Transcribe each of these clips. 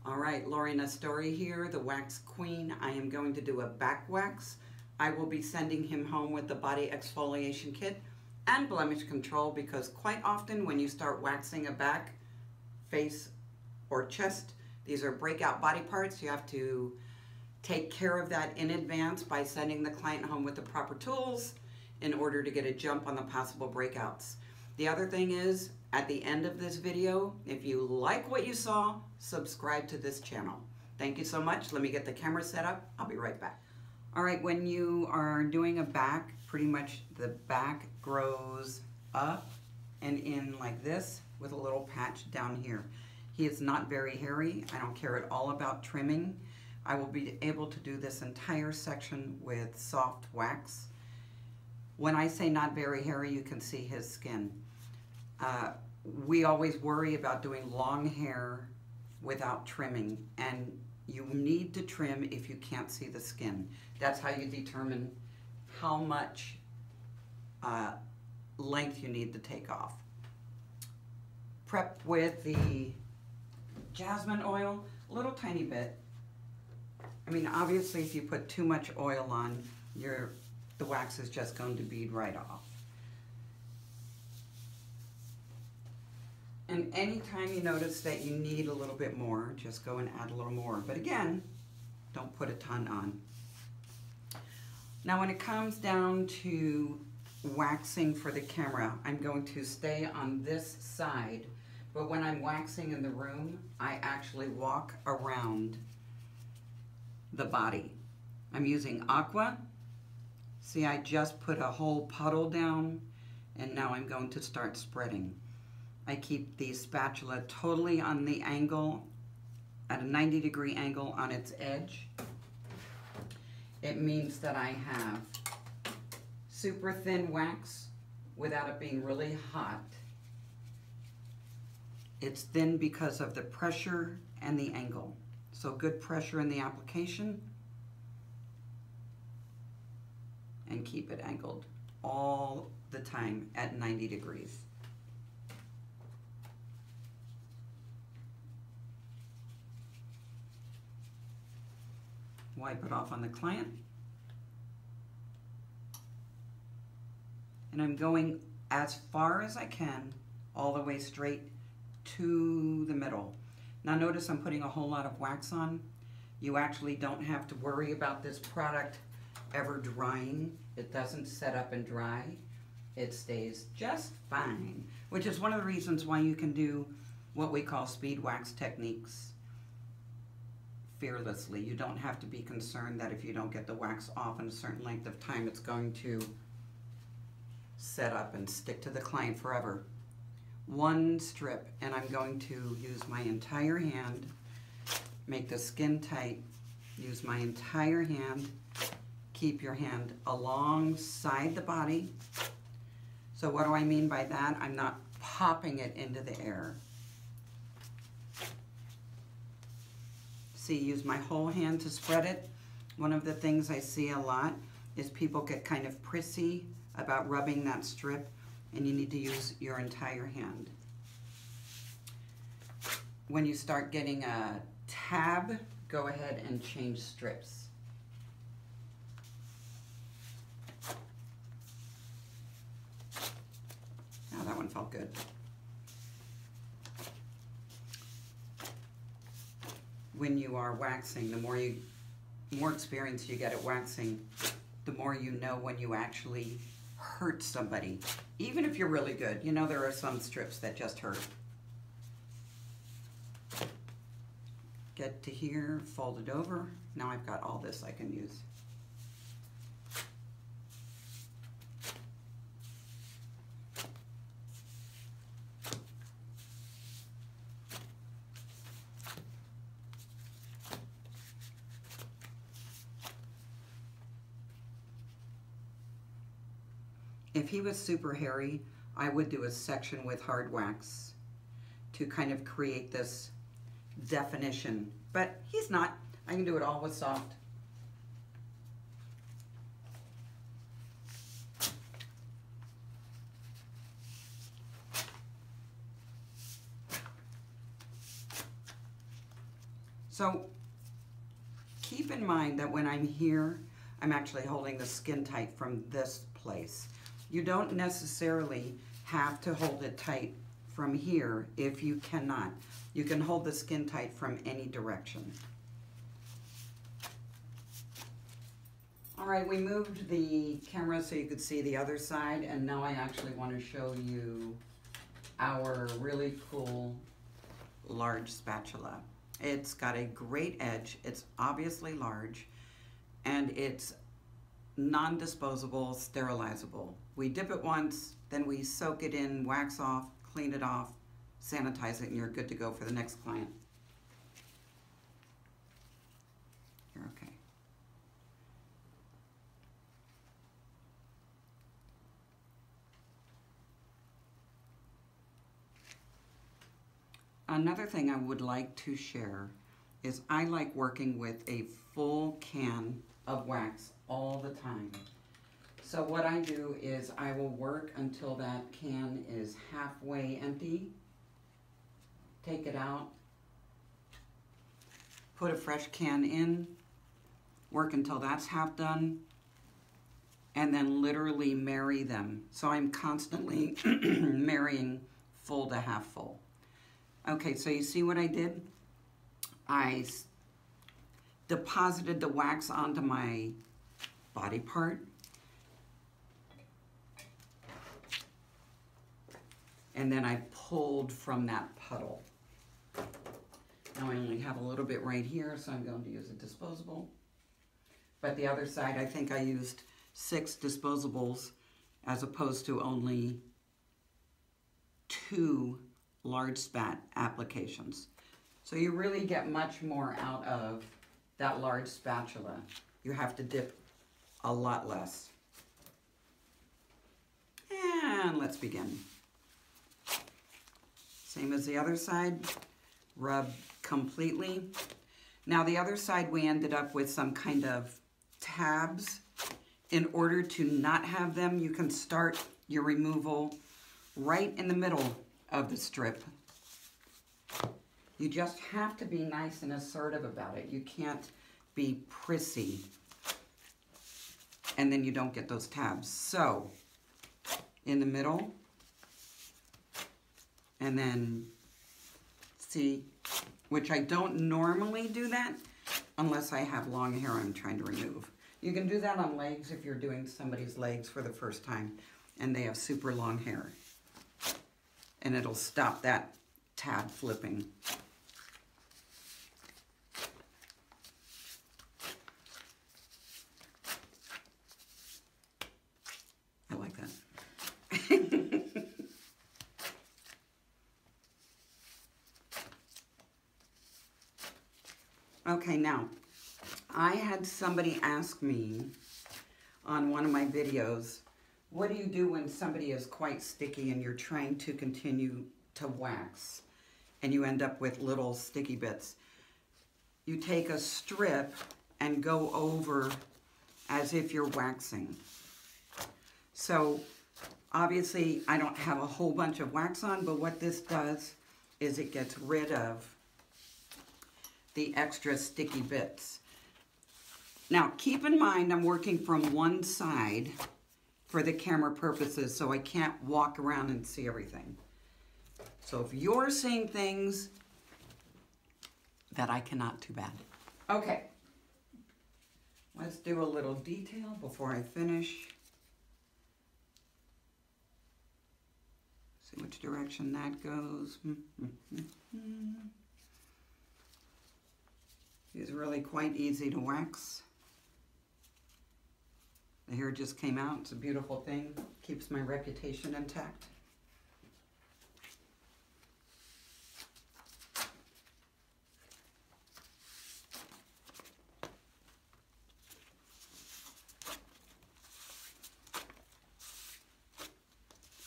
All right, Lorena Story here, the Wax Queen. I am going to do a back wax. I will be sending him home with the body exfoliation kit and blemish control, because quite often when you start waxing a back, face, or chest, these are breakout body parts. You have to take care of that in advance by sending the client home with the proper tools in order to get a jump on the possible breakouts. The other thing is, at the end of this video, if you like what you saw, subscribe to this channel. Thank you so much. Let me get the camera set up. I'll be right back. All right, when you are doing a back, pretty much the back grows up and in like this with a little patch down here. He is not very hairy. I don't care at all about trimming. I will be able to do this entire section with soft wax. When I say not very hairy, you can see his skin. We always worry about doing long hair without trimming, and you need to trim if you can't see the skin. That's how you determine how much length you need to take off. Prep with the jasmine oil, a little tiny bit. I mean, obviously if you put too much oil on, the wax is just going to bead right off. And anytime you notice that you need a little bit more, just go and add a little more. But again, don't put a ton on. Now when it comes down to waxing for the camera, I'm going to stay on this side, but when I'm waxing in the room, I actually walk around the body. I'm using Aqua. See, I just put a whole puddle down, and now I'm going to start spreading. I keep the spatula totally on the angle, at a 90-degree angle on its edge. It means that I have super thin wax without it being really hot. It's thin because of the pressure and the angle. So good pressure in the application, and keep it angled all the time at 90 degrees. Wipe it off on the client. And I'm going as far as I can, all the way straight to the middle. Now notice I'm putting a whole lot of wax on. You actually don't have to worry about this product ever drying. It doesn't set up and dry. It stays just fine, which is one of the reasons why you can do what we call speed wax techniques fearlessly. You don't have to be concerned that if you don't get the wax off in a certain length of time, it's going to set up and stick to the client forever. One strip, and I'm going to use my entire hand, make the skin tight, use my entire hand, keep your hand alongside the body. So what do I mean by that? I'm not popping it into the air. See, use my whole hand to spread it. One of the things I see a lot is people get kind of prissy about rubbing that strip, and you need to use your entire hand. When you start getting a tab, go ahead and change strips. Oh, that one felt good. When you are waxing, the more experience you get at waxing, the more you know when you actually hurt somebody. Even if you're really good, you know there are some strips that just hurt. Get to here, fold it over. Now I've got all this I can use. If he was super hairy, I would do a section with hard wax to kind of create this definition, but he's not. I can do it all with soft. So keep in mind that when I'm here, I'm actually holding the skin tight from this place. You don't necessarily have to hold it tight from here if you cannot. You can hold the skin tight from any direction. All right, we moved the camera so you could see the other side, and now I actually want to show you our really cool large spatula. It's got a great edge, it's obviously large, and it's non-disposable, sterilizable. We dip it once, then we soak it in, wax off, clean it off, sanitize it, and you're good to go for the next client. You're okay. Another thing I would like to share is I like working with a full can of wax all the time. So what I do is I will work until that can is halfway empty, take it out, put a fresh can in, work until that's half done, and then literally marry them. So I'm constantly marrying full to half full. Okay, so you see what I did? I deposited the wax onto my body part. And then I pulled from that puddle. Now I only have a little bit right here, so I'm going to use a disposable. But the other side, I think I used 6 disposables as opposed to only 2 large spat applications. So you really get much more out of that large spatula. You have to dip a lot less. And let's begin. Same as the other side, rub completely. Now the other side we ended up with some kind of tabs. In order to not have them, you can start your removal right in the middle of the strip. You just have to be nice and assertive about it. You can't be prissy, and then you don't get those tabs. So, in the middle, and then see, which I don't normally do that unless I have long hair I'm trying to remove. You can do that on legs if you're doing somebody's legs for the first time and they have super long hair. And it'll stop that tab flipping. I like that. Okay, now, I had somebody ask me on one of my videos, what do you do when somebody is quite sticky and you're trying to continue to wax and you end up with little sticky bits? You take a strip and go over as if you're waxing. So obviously I don't have a whole bunch of wax on, but what this does is it gets rid of the extra sticky bits. Now keep in mind I'm working from one side for the camera purposes, so I can't walk around and see everything. So if you're seeing things that I cannot, too bad. Okay, let's do a little detail before I finish. See which direction that goes. It's really quite easy to wax. The hair just came out. It's a beautiful thing. Keeps my reputation intact.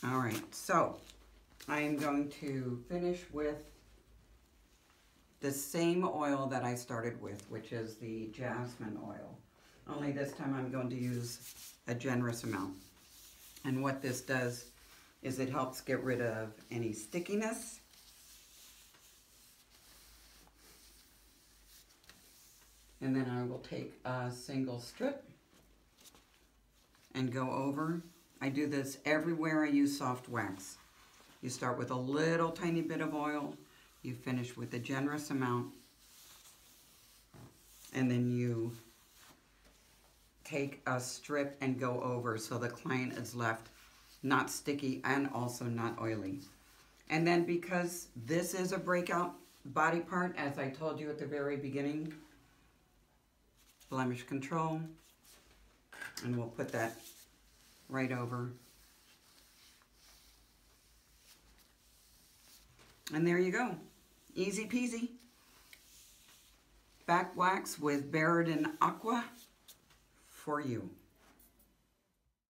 All right, so I am going to finish with the same oil that I started with, which is the jasmine oil. Only this time I'm going to use a generous amount. And what this does is it helps get rid of any stickiness. And then I will take a single strip and go over. I do this everywhere I use soft wax. You start with a little tiny bit of oil, you finish with a generous amount, and then you take a strip and go over so the client is left not sticky and also not oily. And then because this is a breakout body part, as I told you at the very beginning, blemish control, and we'll put that right over. And there you go. Easy peasy. Back wax with Berodin Aqua for you.